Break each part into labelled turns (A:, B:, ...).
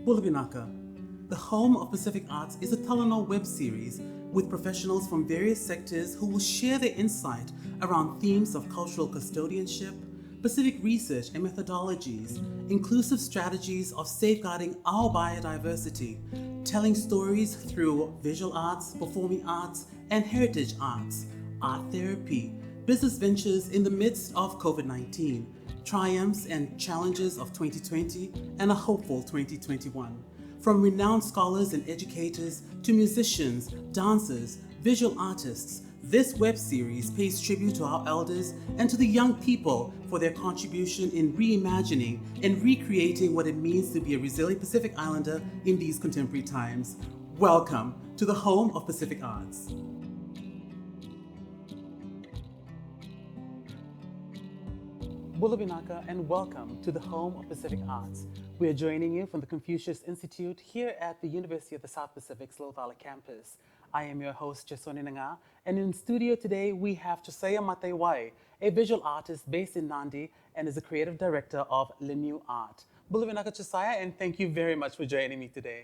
A: Bulabinaka, the home of Pacific Arts, is a Talanoa web series with professionals from various sectors who will share their insight around themes of cultural custodianship, Pacific research and methodologies, inclusive strategies of safeguarding our biodiversity, telling stories through visual arts, performing arts, and heritage arts, art therapy, business ventures in the midst of COVID-19, triumphs and challenges of 2020, and a hopeful 2021. From renowned scholars and educators to musicians, dancers, visual artists, this web series pays tribute to our elders and to the young people for their contribution in reimagining and recreating what it means to be a resilient Pacific Islander in these contemporary times. Welcome to the home of Pacific Arts. Bulabinaka, and welcome to the home of Pacific Arts. We are joining you from the Confucius Institute here at the University of the South Pacific Slough Valley campus. I am your host, Jesoni Naga, and in studio today we have Josaia Mateiwai, a visual artist based in Nandi and is the creative director of LeNiu Art. Bulabinaka Josaia, and thank you very much for joining me today.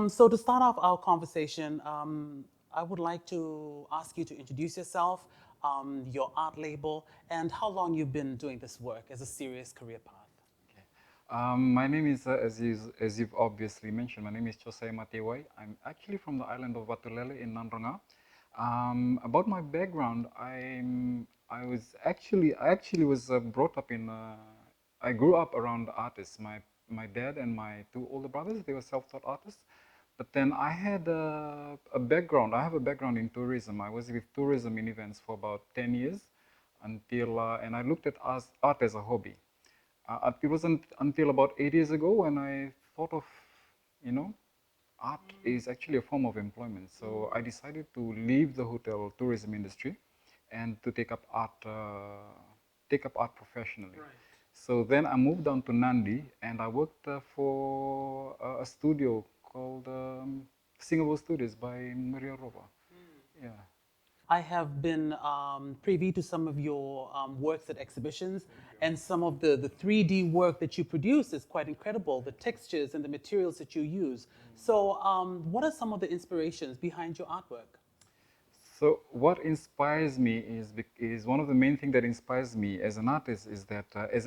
A: So to start off our conversation, I would like to ask you to introduce yourself, your art label, and how long you've been doing this work as a serious career path.
B: My name is, as you've obviously mentioned, my name is Josaia Mateiwai. I'm actually from the island of Vatulele in Nandronga. About my background, I actually was brought up in. I grew up around artists. My dad and my two older brothers, they were self-taught artists. But then I had a background. I have a background in tourism. I was with tourism in events for about 10 years, until and I looked at art as a hobby. It wasn't until about 8 years ago when I thought of, art is actually a form of employment. So I decided to leave the hotel tourism industry and to take up art professionally.
A: Right.
B: So then I moved down to Nandi and I worked for a studio called Singapore Studios by Maria Rova. Yeah.
A: I have been privy to some of your works at exhibitions, and some of the 3D work that you produce is quite incredible, the textures and the materials that you use. So what are some of the inspirations behind your artwork?
B: So what inspires me is one of the main things that inspires me as an artist is that as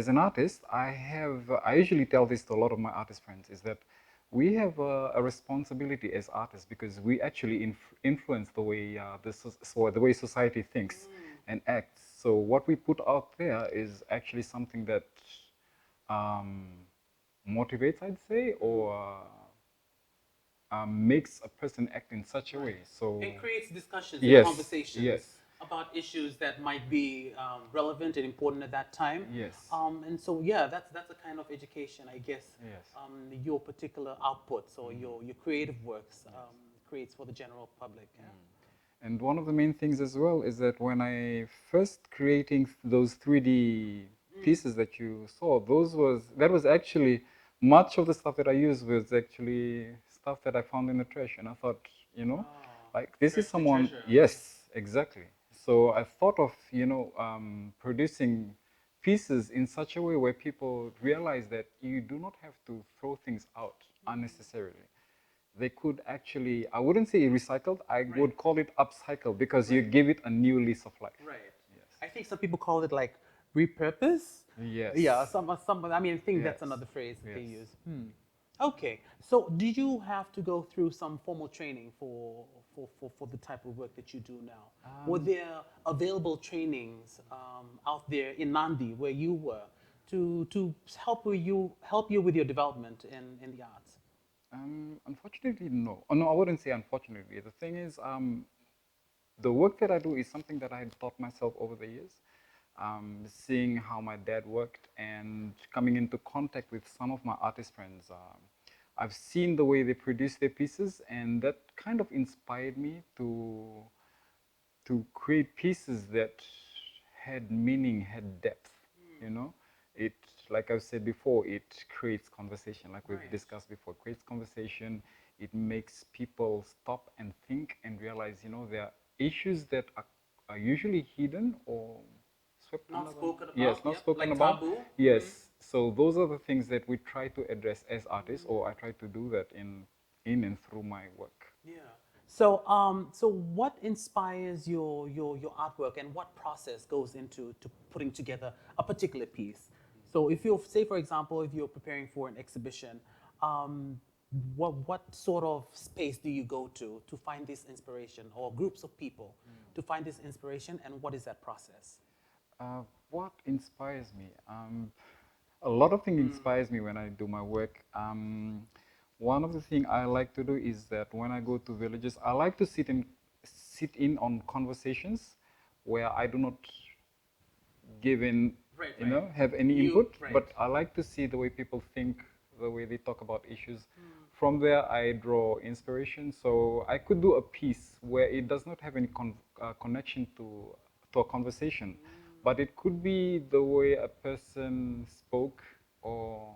B: an artist I usually tell this to a lot of my artist friends is that we have a responsibility as artists because we actually influence the way the way society thinks and acts. So what we put out there is actually something that um, motivates, I'd say, or makes a person act in such a way. So
A: It creates discussions and
B: yes,
A: conversations
B: yes,
A: about issues that might be relevant and important at that time.
B: yes,
A: And so, yeah, that's a kind of education, I guess.
B: yes.
A: Your particular outputs or your creative works creates for the general public. Yeah?
B: And one of the main things as well is that when I first creating those 3D pieces that you saw, that was actually much of the stuff that I used was actually stuff that I found in the trash, and I thought, like this is someone.
A: treasure.
B: Yes, exactly. So I thought of producing pieces in such a way where people realize that you do not have to throw things out unnecessarily. They could actually, I wouldn't say recycled, I would call it upcycled because you give it a new lease of life.
A: Right.
B: Yes.
A: I think some people call it like repurpose.
B: Yes.
A: Yeah, some. I mean, I think that's
B: Yes.
A: another phrase that they
B: Yes.
A: use. Okay. So, did you have to go through some formal training for the type of work that you do now? Were there available trainings out there in Nandi where you were to help you with your development in the arts?
B: Unfortunately, no. Oh, no, I wouldn't say unfortunately. The thing is, the work that I do is something that I had taught myself over the years. Seeing how my dad worked and coming into contact with some of my artist friends. I've seen the way they produce their pieces, and that kind of inspired me to create pieces that had meaning, had depth. You know, it like I've said before, it creates conversation. Like we've discussed before, it creates conversation. It makes people stop and think and realize, there are issues that are usually hidden or swept
A: Not
B: under the,
A: spoken
B: yes,
A: about,
B: not
A: yep,
B: spoken
A: like
B: about.
A: taboo.
B: Yes. So those are the things that we try to address as artists, or I try to do that in and through my work.
A: Yeah. So what inspires your artwork, and what process goes into to putting together a particular piece? So if you say, for example, if you're preparing for an exhibition, um, what sort of space do you go to find this inspiration, or groups of people to find this inspiration, and what is that process?
B: What inspires me? A lot of things inspires me when I do my work. One of the things I like to do is that when I go to villages, I like to sit in on conversations where I do not give in,
A: Right,
B: you
A: right.
B: know, have any
A: You
B: input,
A: right.
B: but I like to see the way people think, the way they talk about issues. From there, I draw inspiration. So I could do a piece where it does not have any connection to a conversation, but it could be the way a person spoke, or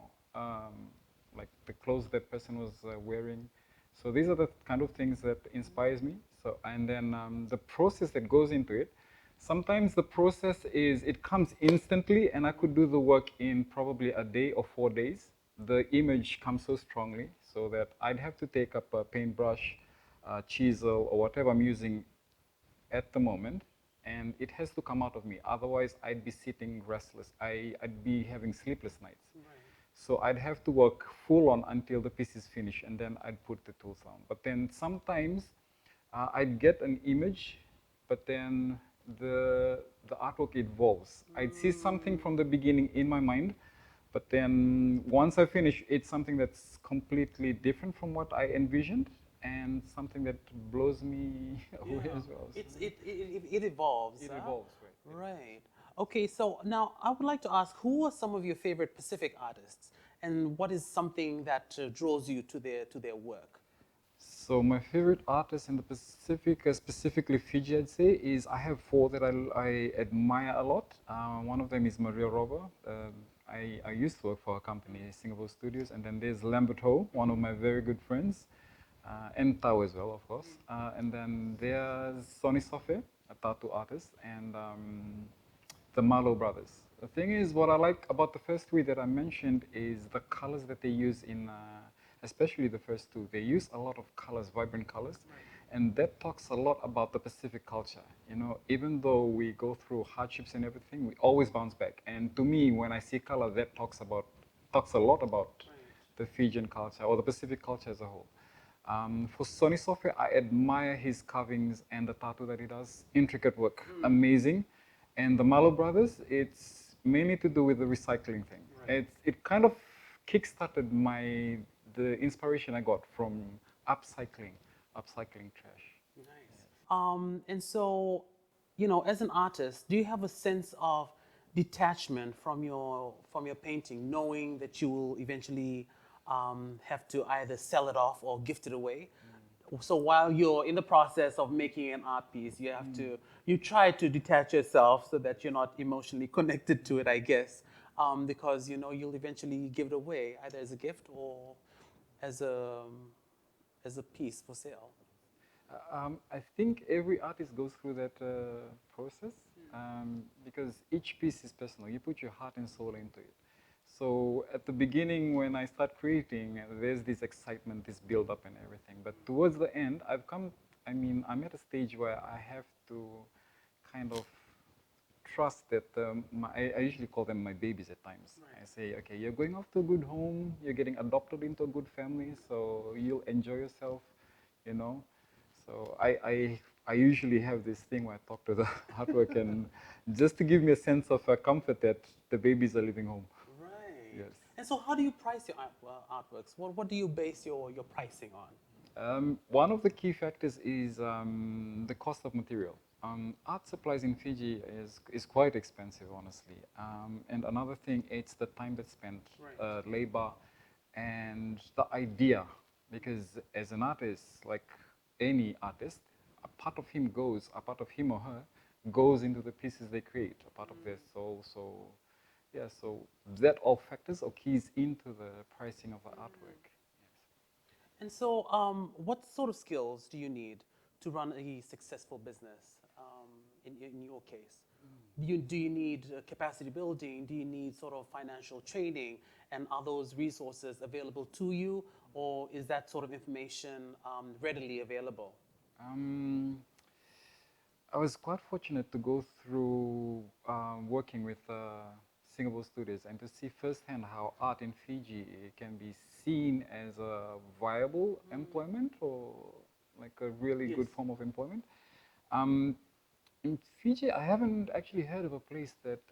B: like the clothes that person was wearing. So these are the kind of things that inspires me. So, and then the process that goes into it. Sometimes the process is, it comes instantly, and I could do the work in probably a day or 4 days. The image comes so strongly so that I'd have to take up a paintbrush, chisel, or whatever I'm using at the moment, and it has to come out of me. Otherwise, I'd be sitting restless. I'd be having sleepless nights. So I'd have to work full on until the piece is finished, and then I'd put the tools down. But then sometimes I'd get an image, but then the artwork evolves. I'd see something from the beginning in my mind, but then once I finish, it's something that's completely different from what I envisioned, and something that blows me away as well. So
A: It evolves.
B: it
A: Huh?
B: evolves, right?
A: Right. Okay, so now I would like to ask, who are some of your favorite Pacific artists, and what is something that draws you to their work?
B: So my favorite artists in the Pacific, specifically Fiji, I'd say, is I have four that I admire a lot. One of them is Maria Roba. I used to work for a company, Singapore Studios, and then there's Lambert, one of my very good friends, and Tao as well, of course. And then there's Sonny Sofe, a tattoo artist, and the Marlowe brothers. The thing is, what I like about the first three that I mentioned is the colors that they use in, especially the first two. They use a lot of colors, vibrant colors, and that talks a lot about the Pacific culture. You know, even though we go through hardships and everything, we always bounce back. And to me, when I see color, that talks a lot about the Fijian culture or the Pacific culture as a whole. For Sonny Software, I admire his carvings and the tattoo that he does. Intricate work, amazing. And the Malo brothers, it's mainly to do with the recycling thing. It kind of kickstarted the inspiration I got from upcycling, upcycling trash.
A: Nice. And so, as an artist, do you have a sense of detachment from your painting, knowing that you will eventually have to either sell it off or gift it away? So while you're in the process of making an art piece, you try to detach yourself so that you're not emotionally connected to it, I guess, because you'll eventually give it away either as a gift or as a as a piece for sale.
B: I think every artist goes through that process, because each piece is personal. You put your heart and soul into it. So at the beginning, when I start creating, there's this excitement, this build up and everything. But towards the end, I'm at a stage where I have to kind of trust that I usually call them my babies at times. I say, okay, you're going off to a good home, you're getting adopted into a good family, so you'll enjoy yourself, you know. So I usually have this thing where I talk to the artwork, and just to give me a sense of comfort that the babies are leaving home.
A: Right.
B: Yes.
A: And so, how do you price your artworks? What do you base your pricing on?
B: One of the key factors is the cost of material. Art supplies in Fiji is quite expensive, honestly. And another thing, it's the time that's spent, labor, and the idea. Because as an artist, like any artist, a part of him or her goes into the pieces they create, a part of their soul. So, yeah, so that all factors or keys into the pricing of the artwork.
A: And so, what sort of skills do you need to run a successful business? In your case. do you need capacity building? Do you need sort of financial training? And are those resources available to you, or is that sort of information readily available?
B: Um, I was quite fortunate to go through working with Singapore studios and to see firsthand how art in Fiji can be seen as a viable employment or like a really
A: Yes.
B: good form of employment. Um, in Fiji, I haven't actually heard of a place that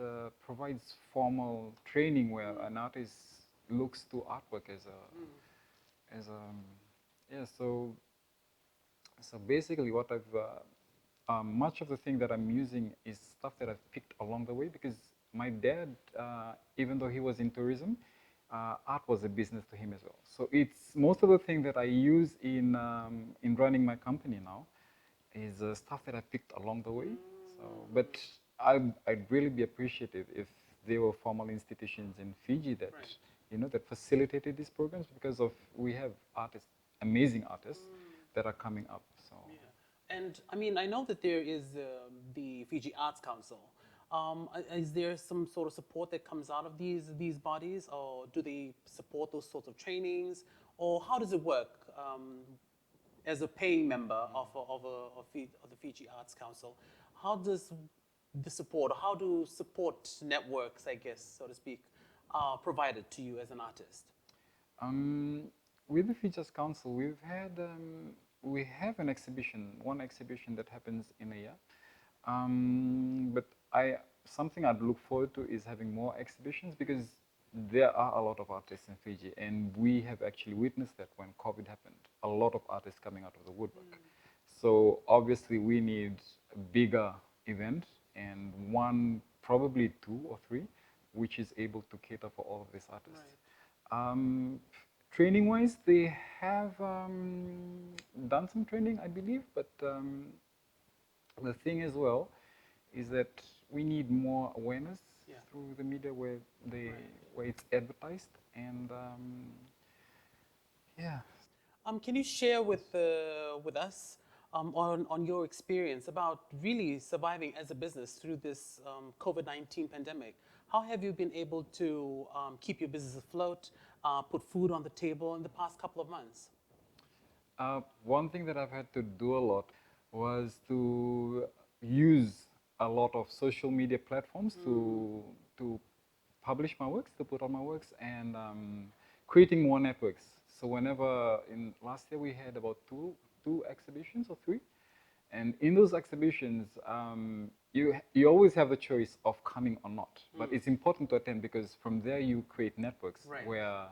B: provides formal training where an artist looks to artwork as a yeah. So basically, what much of the thing that I'm using is stuff that I've picked along the way because my dad, even though he was in tourism, art was a business to him as well. So it's most of the thing that I use in running my company now is stuff that I picked along the way. So, but I'd really be appreciative if there were formal institutions in Fiji that that facilitated these programs because of we have artists, amazing artists that are coming up. So.
A: Yeah. And I mean, I know that there is the Fiji Arts Council. Is there some sort of support that comes out of these bodies, or do they support those sorts of trainings, or how does it work as a paying member of the Fiji Arts Council? How does the support, or how do support networks, I guess, so to speak, provided to you as an artist?
B: Um, with the Features Council, we have an exhibition, one exhibition that happens in a year. But something I'd look forward to is having more exhibitions because there are a lot of artists in Fiji, and we have actually witnessed that when COVID happened, a lot of artists coming out of the woodwork. So obviously we need a bigger event and one, probably two or three, which is able to cater for all of these artists. Training wise, they have done some training, I believe, but the thing as well is that we need more awareness through the media where where it's advertised and yeah.
A: Can you share with us on your experience about really surviving as a business through this COVID-19 pandemic? How have you been able to keep your business afloat, put food on the table in the past couple of months?
B: One thing that I've had to do a lot was to use a lot of social media platforms to publish my works, to put on my works, and creating more networks. So whenever in last year we had about two exhibitions or three, and in those exhibitions, you always have the choice of coming or not. But it's important to attend because from there you create networks where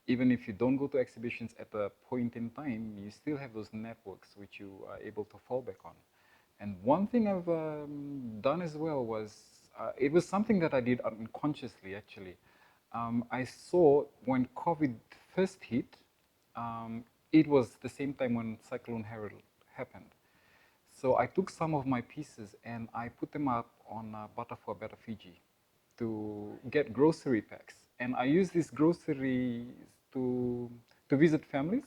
B: even if you don't go to exhibitions at a point in time, you still have those networks which you are able to fall back on. And one thing I've done as well was, it was something that I did unconsciously actually. I saw when COVID first hit, it was the same time when Cyclone Harold happened. So I took some of my pieces and I put them up on Butter for a Better Fiji to get grocery packs. And I use these groceries to visit families.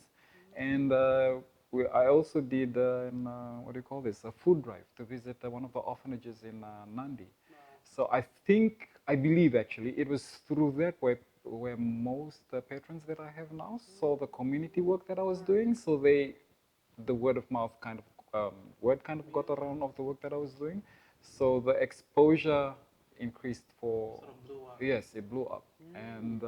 B: And I also did, what do you call this, a food drive to visit one of the orphanages in Nandi. So I believe actually, it was through that where most patrons that I have now saw the community work that I was doing. So the word of mouth word kind of got around of the work that I was doing. So the exposure increased for,
A: Sort of blew up.
B: yes, it blew up. And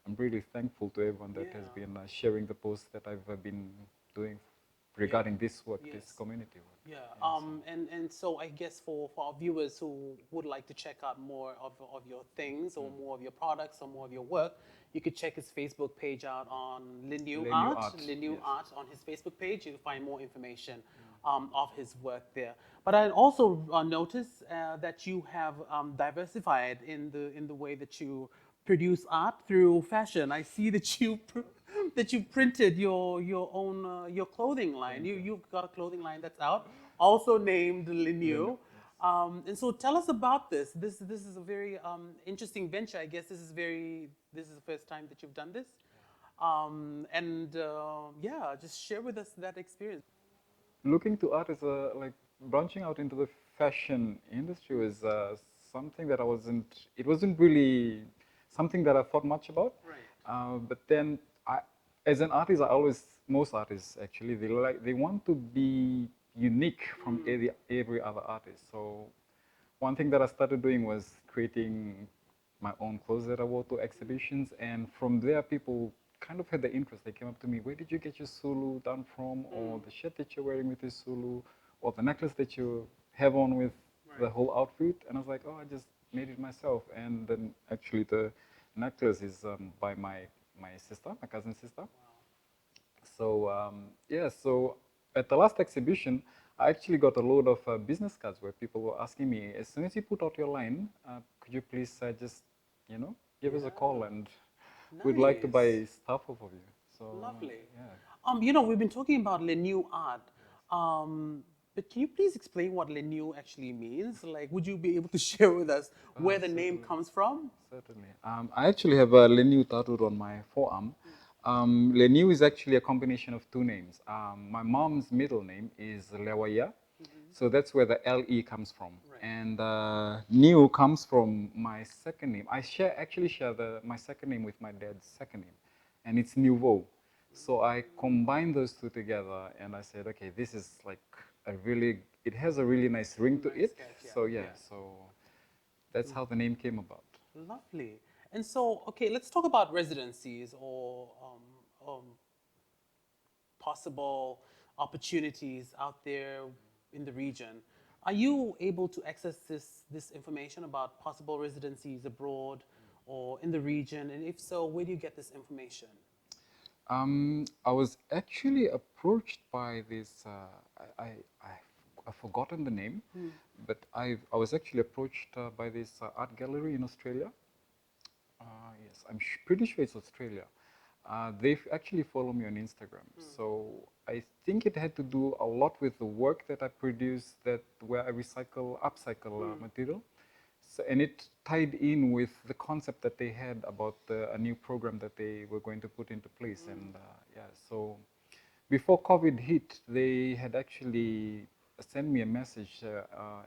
B: I'm really thankful to everyone that has been sharing the posts that I've been doing regarding this work, this community work.
A: Yeah, and so I guess for our viewers who would like to check out more of your things or more of your products or more of your work, you could check his Facebook page out on LeNiu
B: LeNiu
A: Art.
B: Art,
A: LeNiu
B: yes.
A: Art on his Facebook page. You'll find more information of his work there. But I also noticed that you have diversified in the way that you produce art through fashion. I see that that you printed your own your clothing line. You've got a clothing line that's out, also named LeNiu.
B: Yes.
A: And so tell us about this. This is a very interesting venture. I guess this is the first time that you've done this. And yeah, just share with us that experience.
B: Looking to art is like branching out into the fashion industry was something that it wasn't really something that I thought much about. But then as an artist, most artists actually, they want to be unique from every other artist. So one thing that I started doing was creating my own clothes that I wore to exhibitions, and from there, people kind of had the interest. They came up to me, "Where did you get your Sulu done from?" Or the shirt that you're wearing with your Sulu, or the necklace that you have on with the whole outfit. And I was like, "Oh, I just made it myself." And then actually, the necklace is by my sister, my cousin sister. So yeah, so at the last exhibition, I actually got a load of business cards where people were asking me, as soon as you put out your line, could you please just, give us a call, and we'd like to buy stuff off of you. So
A: Lovely.
B: yeah.
A: We've been talking about LeNiu art, but can you please explain what LeNiu actually means? Like, would you be able to share with us where the name comes from?
B: Certainly. I actually have a LeNiu tattooed on my forearm. LeNiu is actually a combination of two names. My mom's middle name is Lewaya, so that's where the LE comes from. And Niu comes from my second name. I actually share my second name with my dad's second name, and it's Nouveau. So I combined those two together, and I said, okay, this is like it has a really nice ring to it. So yeah, so that's how the name came about.
A: Lovely. And so, okay, let's talk about residencies or possible opportunities out there in the region. Are you able to access this information about possible residencies abroad or in the region? And if so, where do you get this information?
B: I was actually approached by this. I've forgotten the name, but I was actually approached by this art gallery in Australia. Yes, I'm pretty sure it's Australia. They've actually followed me on Instagram. So I think it had to do a lot with the work that I produce, where I upcycle material. So, and it tied in with the concept that they had about a new program that they were going to put into place. And yeah, so before COVID hit, they had actually sent me a message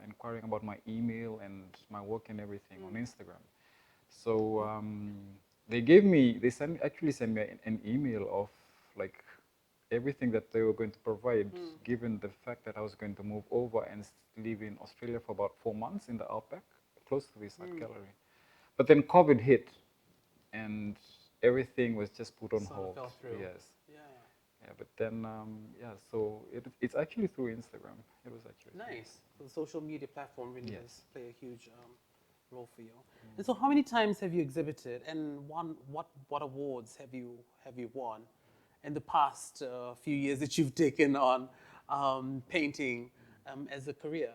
B: inquiring about my email and my work and everything on Instagram. So actually sent me an email of like everything that they were going to provide, given the fact that I was going to move over and live in Australia for about 4 months in the outback, close to this art gallery. But then COVID hit, and everything was just put on hold.
A: Fell through.
B: Yes. Yeah, but then yeah, so it's actually through Instagram. It was actually
A: Nice. So the social media platform really
B: Yes.
A: does play a huge role for you. And so, how many times have you exhibited, and what awards have you won in the past few years that you've taken on painting as a career?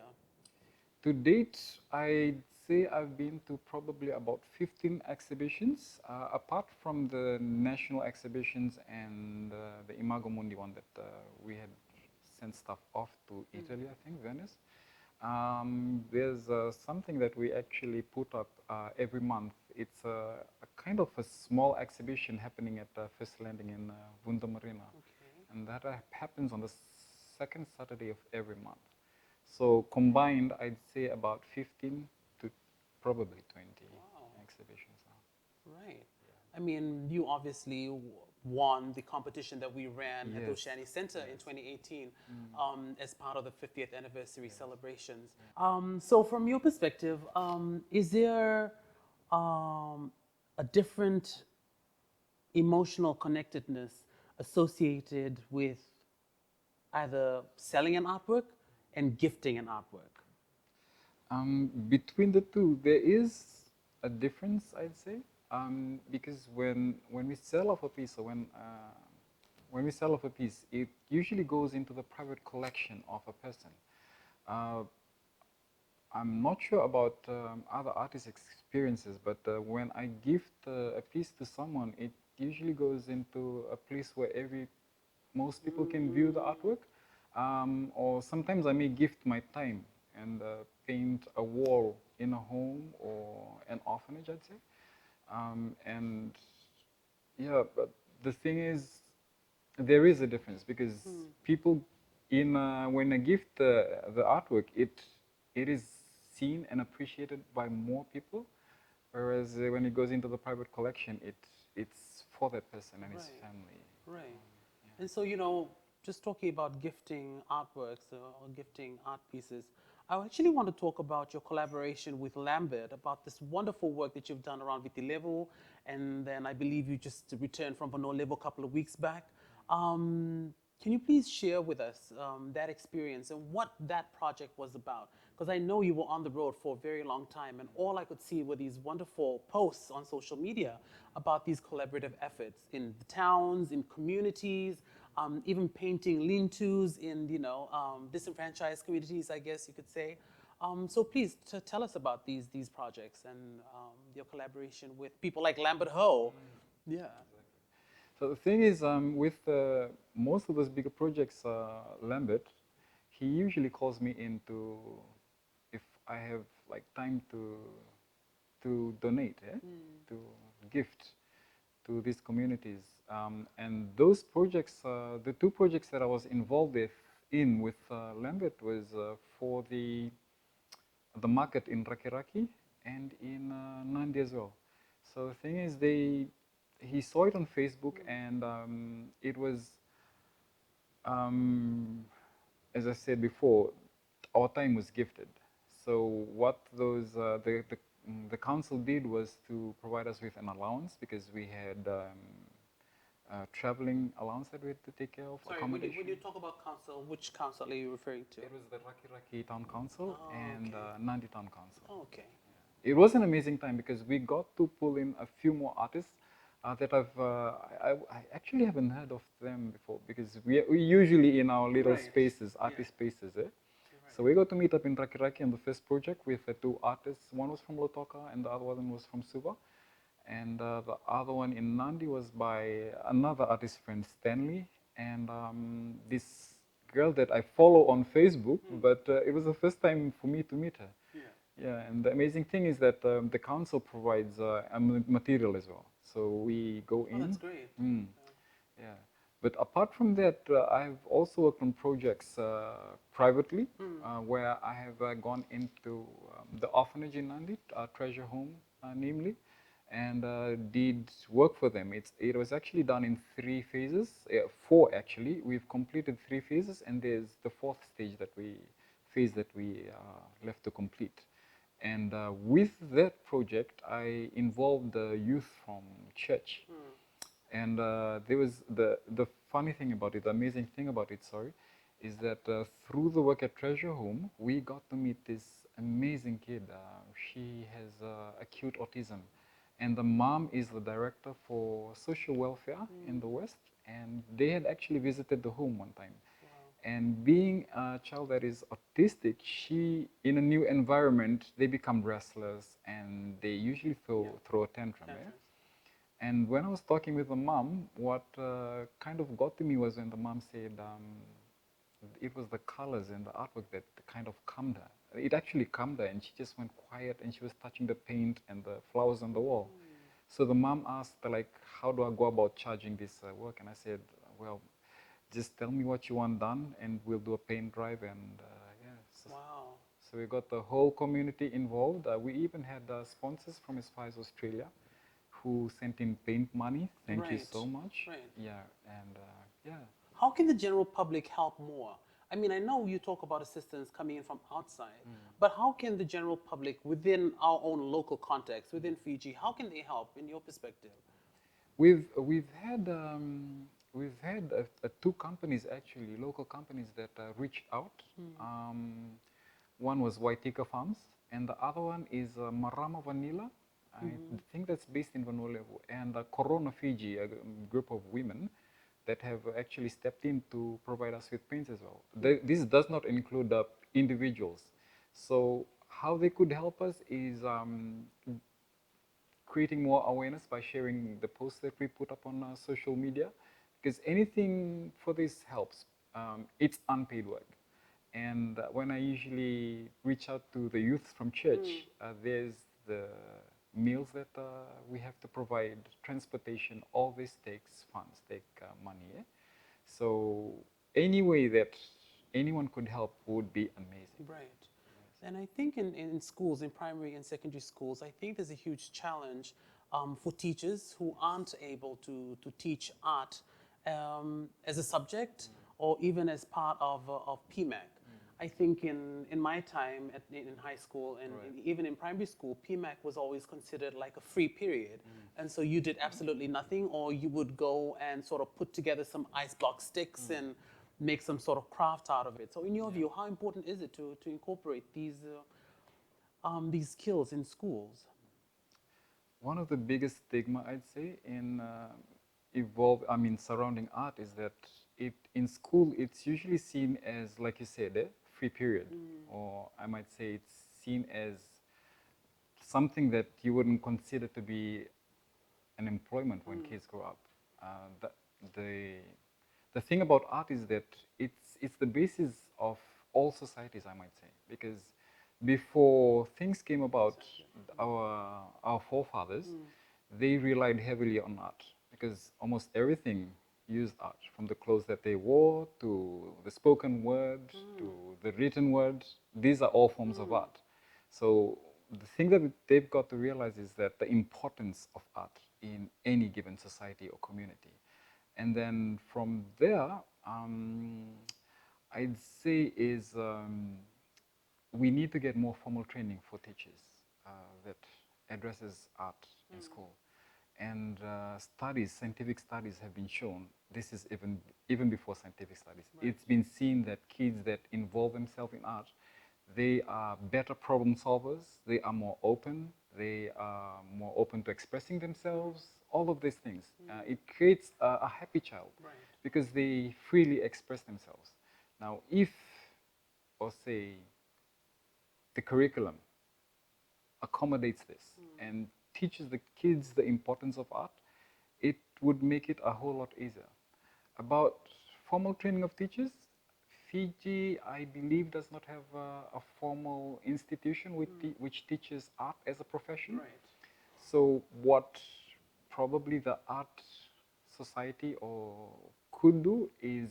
B: To date, I'd say I've been to probably about 15 exhibitions, apart from the national exhibitions and the Imago Mundi one that we had sent stuff off to Italy, I think, Venice. There's something that we actually put up every month. It's a kind of a small exhibition happening at First Landing in Vunda Marina. And that happens on the second Saturday of every month. So combined, I'd say about 15 to probably 20 exhibitions now.
A: Right. I mean, you obviously won the competition that we ran at the Oceania Center in 2018 as part of the 50th anniversary celebrations. So, from your perspective, is there a different emotional connectedness associated with either selling an artwork and gifting an artwork?
B: Between the two, there is a difference, I'd say, because when we sell off a piece, or when we sell off a piece, it usually goes into the private collection of a person. I'm not sure about other artists' experiences, but when I gift a piece to someone, it usually goes into a place where most people can view the artwork. Or sometimes I may gift my time and paint a wall in a home or an orphanage, I'd say. And yeah, but the thing is, there is a difference because people when I gift the artwork, it is seen and appreciated by more people, whereas when it goes into the private collection, it's for that person and his
A: Right.
B: family.
A: Right. And so, you know, just talking about gifting artworks or gifting art pieces, I actually want to talk about your collaboration with Lambert, about this wonderful work that you've done around Vitilevu, and then I believe you just returned from Vanolevo a couple of weeks back. Can you please share with us that experience and what that project was about? Because I know you were on the road for a very long time, and all I could see were these wonderful posts on social media about these collaborative efforts in the towns, in communities, even painting lean-tos in, you know, disenfranchised communities, I guess you could say. So please tell us about these projects and your collaboration with people like Lambert Ho. Yeah.
B: So the thing is, with most of those bigger projects, Lambert, he usually calls me in to, if I have like time to donate, to gift to these communities. And those projects, the two projects that I was involved with Lambert was for the market in Rakiraki and in Nandi as well. So the thing is, he saw it on Facebook, and it was, as I said before, our time was gifted. So what the council did was to provide us with an allowance, because we had traveling allowance that we had to take care of,
A: Sorry,
B: accommodation.
A: when you talk about council, which council are you referring to?
B: It was the Rakiraki Town Council and
A: okay.
B: Nandi Town Council.
A: Okay.
B: It was an amazing time because we got to pull in a few more artists that I actually haven't heard of them before, because we usually in our little
A: Right.
B: spaces, artist spaces. So we got to meet up in Rakiraki on the first project with two artists. One was from Lotoka and the other one was from Suva. And the other one in Nandi was by another artist friend, Stanley, and this girl that I follow on Facebook, but it was the first time for me to meet her.
A: Yeah.
B: Yeah, and the amazing thing is that the council provides material as well. So we go in.
A: Oh, that's great.
B: Yeah. But apart from that, I've also worked on projects privately, where I have gone into the orphanage in Nandi, Treasure Home, namely, and did work for them. It was actually done in 3 phases, 4 actually. We've completed 3 phases, and there's the 4th phase that we left to complete. And with that project, I involved the youth from church. And there was the funny thing about it, the amazing thing about it, sorry, is that through the work at Treasure Home, we got to meet this amazing kid. She has acute autism, and the mom is the director for social welfare in the West, and they had actually visited the home one time. And being a child that is autistic, she, in a new environment, they become restless and they usually throw a tantrum. And when I was talking with the mom, what kind of got to me was when the mom said it was the colors and the artwork that kind of calmed her. It actually calmed her, and she just went quiet, and she was touching the paint and the flowers on the wall. So the mom asked, like, how do I go about charging this work? And I said, well, just tell me what you want done, and we'll do a paint drive. And yeah.
A: Wow.
B: So we got the whole community involved. We even had sponsors from as far as Australia who sent in paint money. Thank you so much.
A: Right.
B: Yeah, and yeah.
A: How can the general public help more? I mean, I know you talk about assistance coming in from outside, but how can the general public within our own local context, within Fiji, how can they help in your perspective?
B: We've had two companies, actually, local companies that reached out. One was Waitika Farms, and the other one is Marama Vanilla. I think that's based in Vanuatu, and Corona Fiji, a group of women that have actually stepped in to provide us with paints as well. This does not include individuals. So how they could help us is creating more awareness by sharing the posts that we put up on social media, because anything for this helps. It's unpaid work. And when I usually reach out to the youth from church, there's the meals that we have to provide, transportation, all this takes funds, take money. So any way that anyone could help would be amazing.
A: Right. And I think in schools, in primary and secondary schools, I think there's a huge challenge for teachers who aren't able to teach art as a subject or even as part of PMAC. I think in my time in high school and even in primary school, PMAC was always considered like a free period. And so you did absolutely nothing, or you would go and sort of put together some ice block sticks and make some sort of craft out of it. So in your view, how important is it to incorporate these skills in schools?
B: One of the biggest stigma, I'd say, in surrounding art is that in school it's usually seen as, like you said, a free period, or I might say it's seen as something that you wouldn't consider to be an employment when kids grow up. The, the the thing about art is that it's the basis of all societies, I might say, because before things came about, our forefathers, they relied heavily on art because almost everything used art, from the clothes that they wore to the spoken word to the written word. These are all forms of art. So the thing that they've got to realize is that the importance of art in any given society or community. And then from there, I'd say is we need to get more formal training for teachers that addresses art in school. And scientific studies have been shown, this is even before scientific studies, it's been seen that kids that involve themselves in art, they are better problem solvers, they are more open, they are more open to expressing themselves, all of these things. It creates a happy child because they freely express themselves. Now, if, or say, the curriculum accommodates this and teaches the kids the importance of art, it would make it a whole lot easier. About formal training of teachers, Fiji, I believe, does not have a formal institution which teaches art as a profession.
A: Right.
B: So what probably the art society or could do is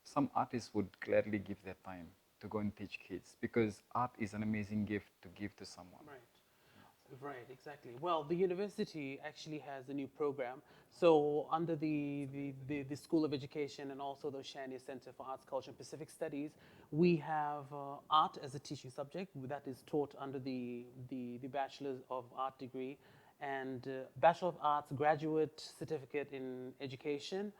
B: some artists would gladly give their time to go and teach kids because art is an amazing gift to give to someone.
A: Right. Right, exactly. Well, the university actually has a new program. So under the School of Education and also the Oceania Center for Arts, Culture and Pacific Studies, we have art as a teaching subject that is taught under the Bachelor of Art degree and Bachelor of Arts graduate certificate in education,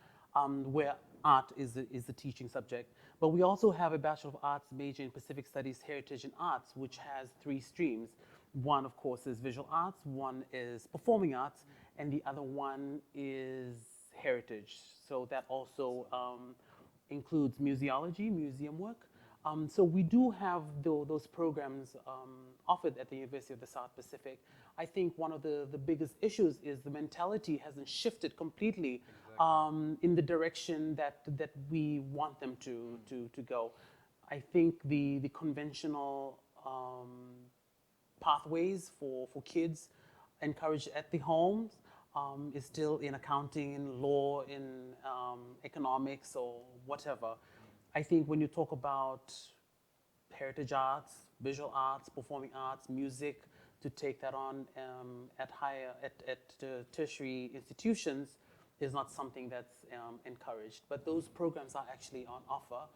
A: where art is the teaching subject. But we also have a Bachelor of Arts major in Pacific Studies, Heritage and Arts, which has 3 streams. One, of course, is visual arts, one is performing arts, and the other one is heritage. So that also includes museology, museum work. So we do have those programs offered at the University of the South Pacific. I think one of the biggest issues is the mentality hasn't shifted completely in the direction that we want them to go. I think the conventional pathways for kids encouraged at the homes is still in accounting, in law, in economics, or whatever. I think when you talk about heritage arts, visual arts, performing arts, music, to take that on at tertiary institutions is not something that's encouraged. But those programs are actually on offer.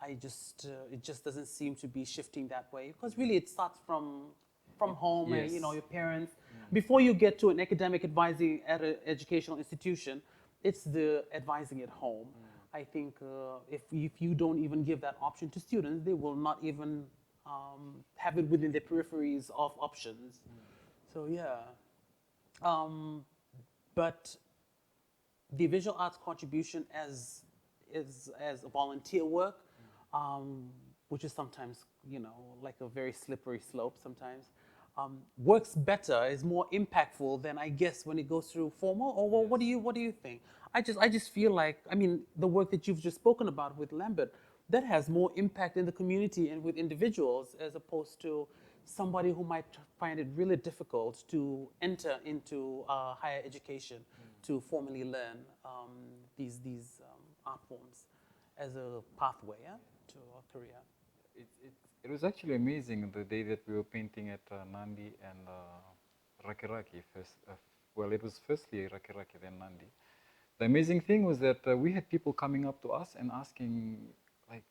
A: It just doesn't seem to be shifting that way because really it starts from home,
B: Yes.
A: your parents. Before you get to an academic advising at an educational institution, it's the advising at home. I think if you don't even give that option to students, they will not even have it within their peripheries of options. So yeah, but the visual arts contribution as a volunteer work, which is sometimes like a very slippery slope sometimes, works better, is more impactful than I guess when it goes through formal. Or well, what do you think? I just feel like the work that you've just spoken about with Lambert, that has more impact in the community and with individuals as opposed to somebody who might find it really difficult to enter into higher education to formally learn these art forms as a pathway to a career.
B: It was actually amazing the day that we were painting at Nandi and Rakiraki first. Well, it was firstly Rakiraki, then Nandi. The amazing thing was that we had people coming up to us and asking, like,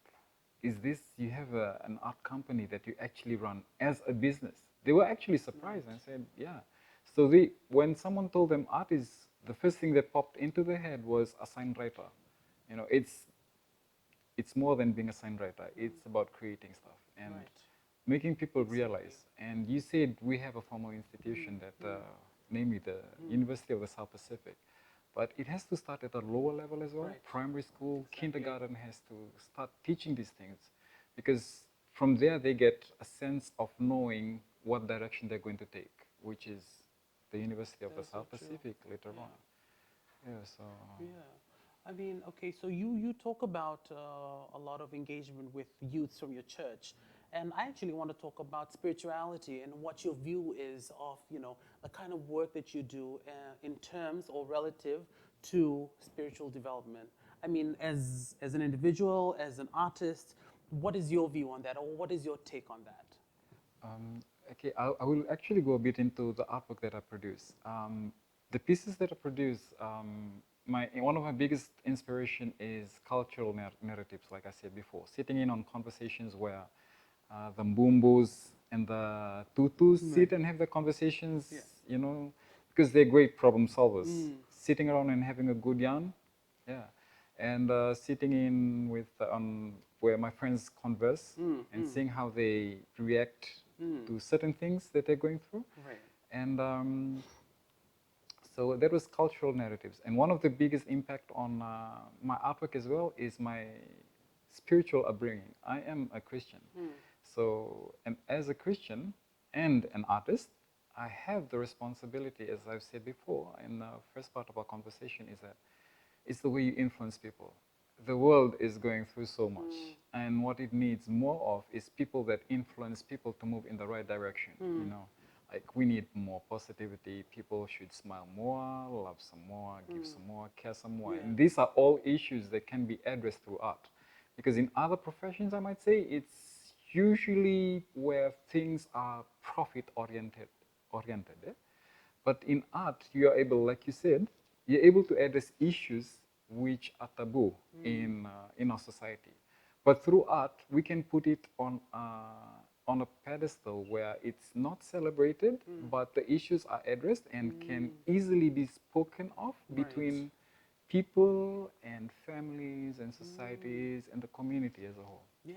B: is this, you have an art company that you actually run as a business? They were actually surprised and said, yeah. So when someone told them art is, the first thing that popped into their head was a sign writer. You know, it's more than being a sign writer. It's about creating stuff and making people realize. And you said we have a formal institution that, namely the University of the South Pacific, but it has to start at a lower level as well. Primary school, kindergarten has to start teaching these things, because from there they get a sense of knowing what direction they're going to take, which is the University of the South Pacific later on. Yeah, so.
A: Yeah. I mean, okay, so you talk about a lot of engagement with youths from your church, and I actually want to talk about spirituality and what your view is of, you know, the kind of work that you do in terms or relative to spiritual development. I mean, as an individual, as an artist, what is your view on that, or what is your take on that?
B: Um, okay, I will actually go a bit into the artwork that I produce. The pieces that I produce, one of my biggest inspiration is cultural narratives, like I said before, sitting in on conversations where the Mbumbus and the Tutus sit and have the conversations, you know, because they're great problem solvers. Sitting around and having a good yarn, yeah. And sitting in with on where my friends converse and seeing how they react to certain things that they're going through.
A: Right.
B: And so that was cultural narratives. And one of the biggest impact on my artwork as well is my spiritual upbringing. I am a Christian. So, and as a Christian and an artist, I have the responsibility, as I've said before in the first part of our conversation, is that it's the way you influence people. The world is going through so much, and what it needs more of is people that influence people to move in the right direction. You know, like we need more positivity. People should smile more, love some more, give some more, care some more. And these are all issues that can be addressed through art, because in other professions, I might say, it's usually where things are profit oriented. But in art, you are able, like you said, you're able to address issues which are taboo in our society. But through art, we can put it on a pedestal where it's not celebrated, but the issues are addressed and can easily be spoken of between people and families and societies and the community as a whole.
A: Yeah.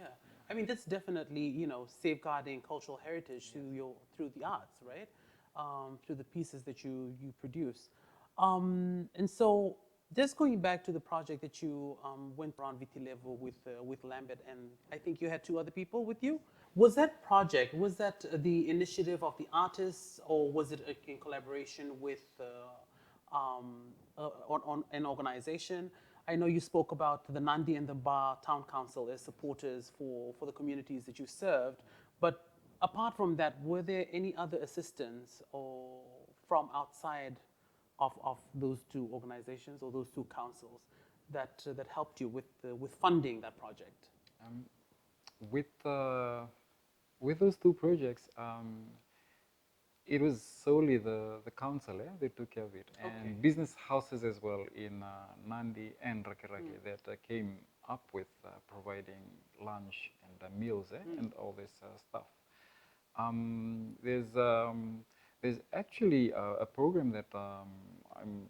A: I mean, that's definitely, you know, safeguarding cultural heritage through the arts, right? Through the pieces that you produce. And so, just going back to the project that you went around Viti level with Lambert, and I think you had two other people with you. Was that project, was that the initiative of the artists, or was it in collaboration with on an organization? I know you spoke about the Nandi and the Ba Town Council as supporters for the communities that you served, but apart from that, were there any other assistance or from outside of those two organizations or those two councils that helped you with funding that project?
B: Um, with with those two projects, it was solely the council, that took care of it, and business houses as well in Nandi and Rakiraki that came up with providing lunch and meals, and all this stuff. Um, there's um, there's actually a program that I'm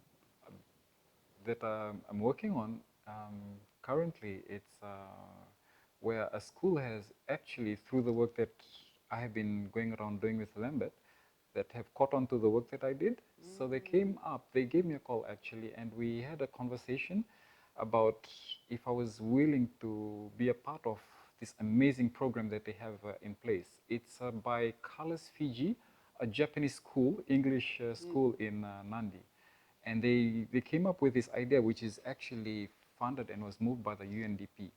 B: I'm working on currently. It's where a school has actually, through the work that I have been going around doing with Lambert, that have caught on to the work that I did. So they came up, they gave me a call actually, and we had a conversation about if I was willing to be a part of this amazing program that they have in place. It's by Colors Fiji, a Japanese school, English school in Nandi. And they came up with this idea, which is actually funded and was moved by the UNDP.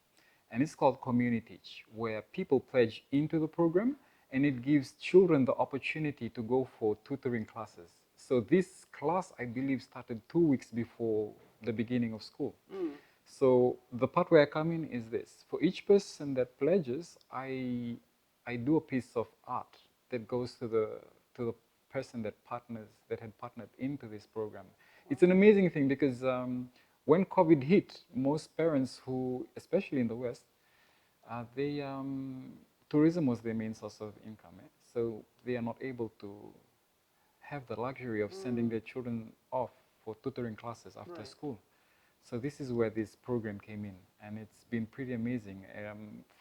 B: And it's called Community, where people pledge into the program, and it gives children the opportunity to go for tutoring classes. So this class, I believe, started 2 weeks before the beginning of school. So the part where I come in is this. For each person that pledges, I I do a piece of art that goes to the person that had partnered into this program. It's an amazing thing because when COVID hit, most parents who, especially in the West, tourism was their main source of income. So they are not able to have the luxury of sending their children off for tutoring classes after school. So this is where this program came in, and it's been pretty amazing.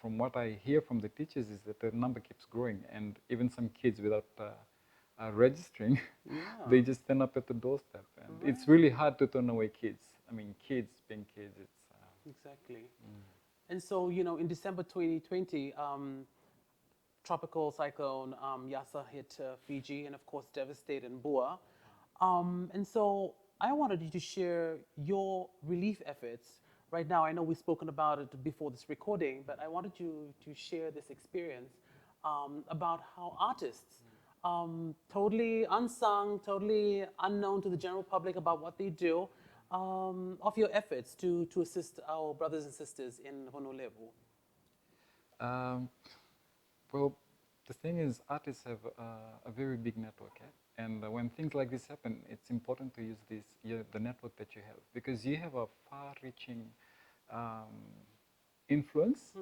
B: From what I hear from the teachers is that the number keeps growing, and even some kids without registering, they just stand up at the doorstep. And it's really hard to turn away kids. I mean, kids being kids, it's...
A: Exactly. And so, you know, in December 2020, tropical cyclone Yasa hit Fiji and, of course, devastated Bua. And so I wanted you to share your relief efforts. Right now, I know we've spoken about it before this recording, but I wanted you to share this experience about how artists, totally unsung, totally unknown to the general public about what they do, of your efforts to assist our brothers and sisters in Honolulu.
B: Well, the thing is, artists have a very big network, and when things like this happen, it's important to use the network that you have, because you have a far-reaching influence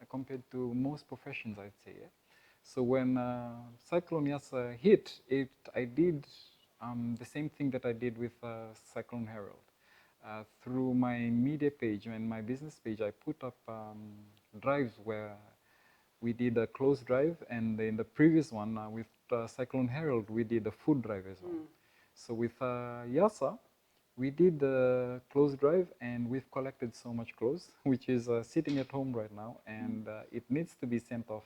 B: compared to most professions, I'd say. So when Cyclone Yasa hit, I did the same thing that I did with Cyclone Herald. Through my media page and my business page, I put up drives where we did a clothes drive, and in the previous one with Cyclone Herald, we did a food drive as well. So with Yasa, we did the clothes drive, and we've collected so much clothes, which is sitting at home right now, and it needs to be sent off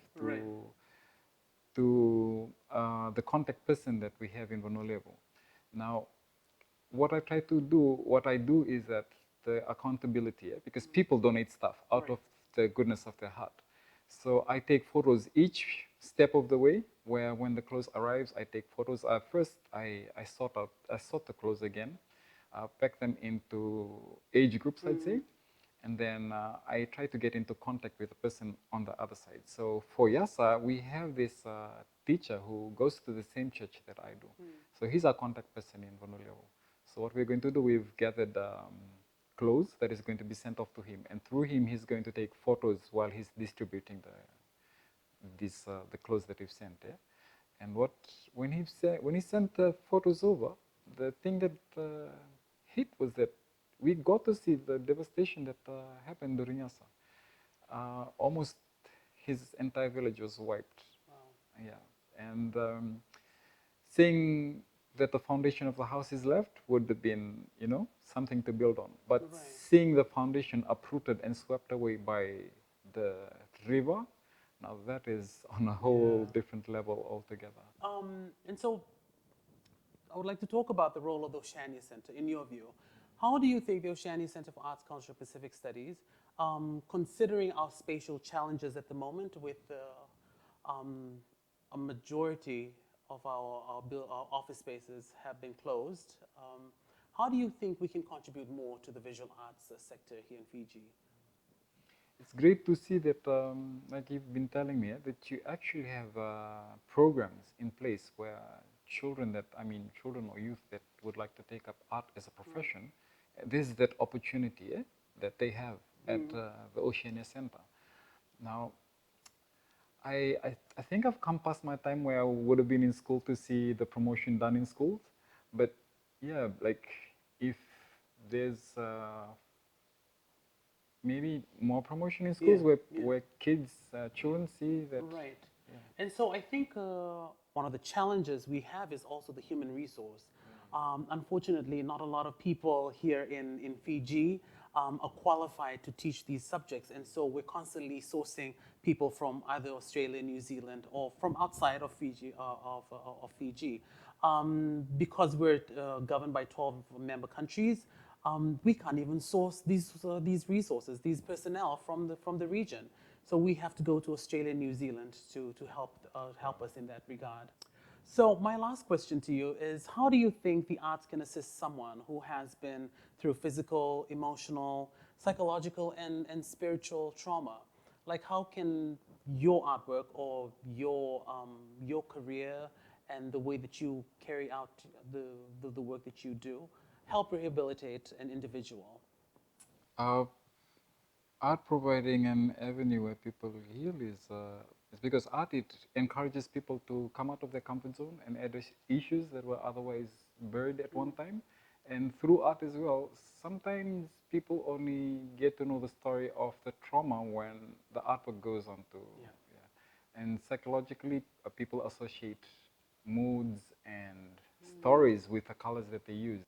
B: to the contact person that we have in Honolulu. Now, what I do is that the accountability, because people donate stuff out of the goodness of their heart. So I take photos each step of the way, where when the clothes arrives, I take photos. First, I sort the clothes again, pack them into age groups, I'd say, and then I try to get into contact with the person on the other side. So for Yasa, we have this teacher who goes to the same church that I do. So he's our contact person in Honolulu. So what we're going to do, we've gathered clothes that is going to be sent off to him, and through him, he's going to take photos while he's distributing the clothes that we've sent. And when he sent the photos over, the thing that hit was that we got to see the devastation that happened during Yasa. Almost his entire village was wiped. Wow. Yeah, and seeing that the foundation of the house is left would have been, something to build on. But seeing the foundation uprooted and swept away by the river, now that is on a whole different level altogether.
A: And so I would like to talk about the role of the Oceania Center, in your view. How do you think the Oceania Center for Arts, Culture, Pacific Studies, considering our spatial challenges at the moment with a majority of our office spaces have been closed, how do you think we can contribute more to the visual arts sector here in Fiji?
B: It's great to see that, like you've been telling me, that you actually have programs in place where children or youth that would like to take up art as a profession, this is that opportunity that they have at the Oceania Center. Now, I think I've come past my time where I would have been in school to see the promotion done in schools, but yeah, like if there's maybe more promotion in schools where kids, children see that.
A: Right. Yeah. And so I think one of the challenges we have is also the human resource. Unfortunately, not a lot of people here in Fiji are qualified to teach these subjects. And so we're constantly sourcing people from either Australia, New Zealand, or from outside of Fiji. Because we're governed by 12 member countries, we can't even source these resources, these personnel from the region. So we have to go to Australia and New Zealand to help us in that regard. So my last question to you is, how do you think the arts can assist someone who has been through physical, emotional, psychological, and spiritual trauma? Like, how can your artwork or your career and the way that you carry out the work that you do help rehabilitate an individual?
B: Uh, Art providing an avenue where people heal is because art, it encourages people to come out of their comfort zone and address issues that were otherwise buried at one time. And through art as well, sometimes people only get to know the story of the trauma when the artwork goes on to.
A: Yeah.
B: Yeah. And psychologically, people associate moods and stories with the colors that they use.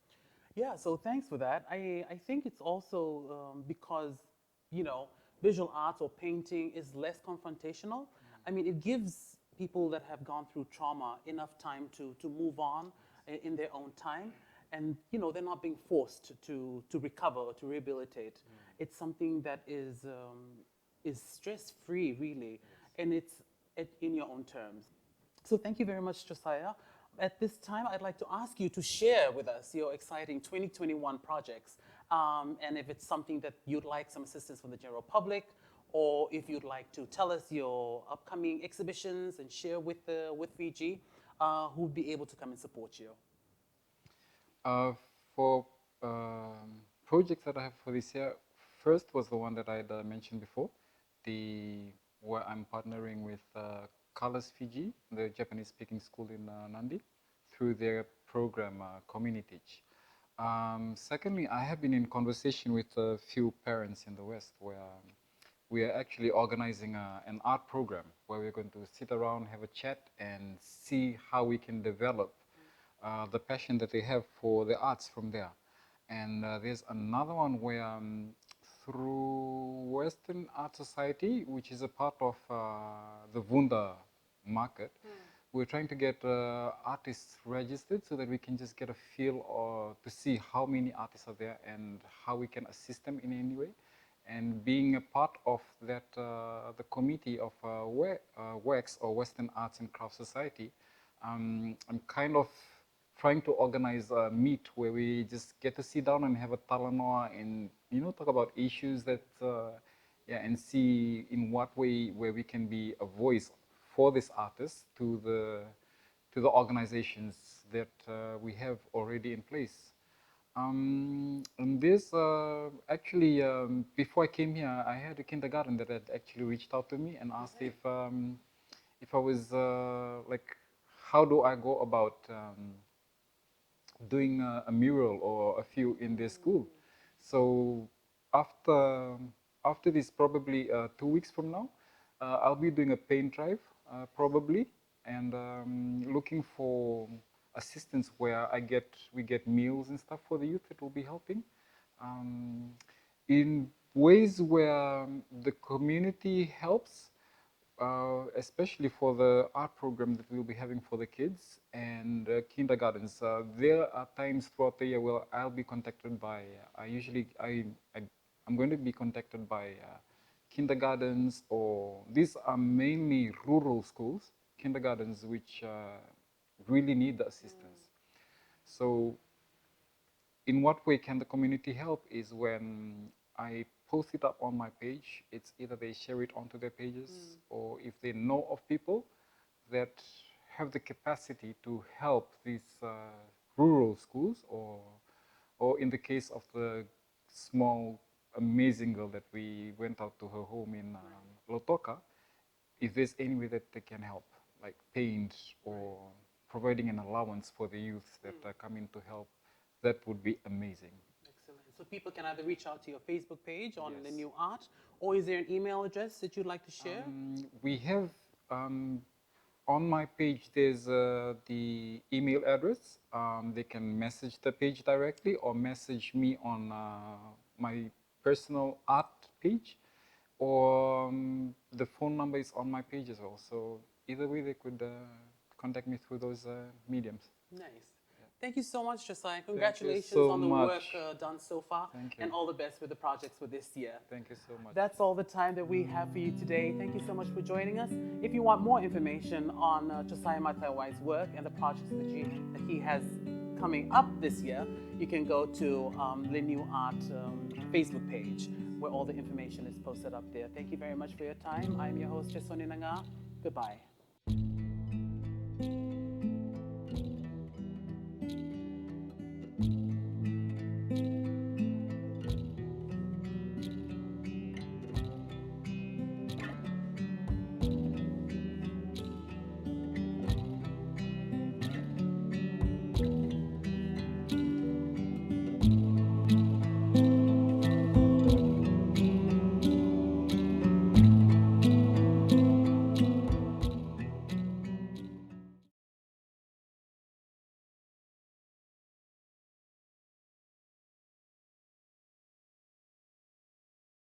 A: Yeah, so thanks for that. I think it's also because, you know, visual arts or painting is less confrontational. I mean, it gives people that have gone through trauma enough time to move on in their own time. And, you know, they're not being forced to recover or to rehabilitate. It's something that is stress-free, really, and it's in your own terms. So thank you very much, Josiah. At this time, I'd like to ask you to share with us your exciting 2021 projects. And if it's something that you'd like some assistance from the general public, or if you'd like to tell us your upcoming exhibitions and share with Fiji, who'd be able to come and support you.
B: For projects that I have for this year, first was the one that I had mentioned before, the where I'm partnering with Colors Fiji, the Japanese-speaking school in Nandi, through their program Community. Secondly, I have been in conversation with a few parents in the West where we are actually organizing an art program where we're going to sit around, have a chat, and see how we can develop the passion that they have for the arts from there. And there's another one where through Western Art Society, which is a part of the Vunda market, we're trying to get artists registered so that we can just get a feel or to see how many artists are there and how we can assist them in any way. And being a part of that, the committee of WEX or Western Arts and Crafts Society, I'm kind of trying to organize a meet where we just get to sit down and have a talanoa and talk about issues that and see in what way where we can be a voice for these artists to the organizations that we have already in place. And this actually before I came here, I had a kindergarten that had actually reached out to me and asked if I was like, how do I go about doing a mural or a few in their school. So after after this, probably 2 weeks from now, I'll be doing a paint drive probably, and looking for assistance where we get meals and stuff for the youth that will be helping. Um, in ways where the community helps, especially for the art program that we'll be having for the kids and kindergartens. There are times throughout the year where I'll be contacted by, I'm going to be contacted by kindergartens, or these are mainly rural schools, kindergartens which really need the assistance. So in what way can the community help is when I post it up on my page, it's either they share it onto their pages, or if they know of people that have the capacity to help these rural schools, or in the case of the small, amazing girl that we went out to her home in Lotoka, if there's any way that they can help, like paint or providing an allowance for the youth that are coming to help, that would be amazing.
A: Excellent. So people can either reach out to your Facebook page on
B: Yes.
A: LeNiu Art, or is there an email address that you'd like to share?
B: We have on my page, there's the email address. They can message the page directly or message me on my personal art page, or the phone number is on my page as well. So either way, they could contact me through those mediums.
A: Nice. Thank you so much, Josiah. Congratulations
B: so
A: on the work
B: much.
A: done so far.
B: Thank you.
A: And all the best with the projects for this year.
B: Thank you so much.
A: That's all the time that we have for you today. Thank you so much for joining us. If you want more information on Josiah Mateiwai's work and the projects that he has coming up this year, you can go to LeNiu Art Facebook page where all the information is posted up there. Thank you very much for your time. I'm your host, Jesoni Naga. Goodbye.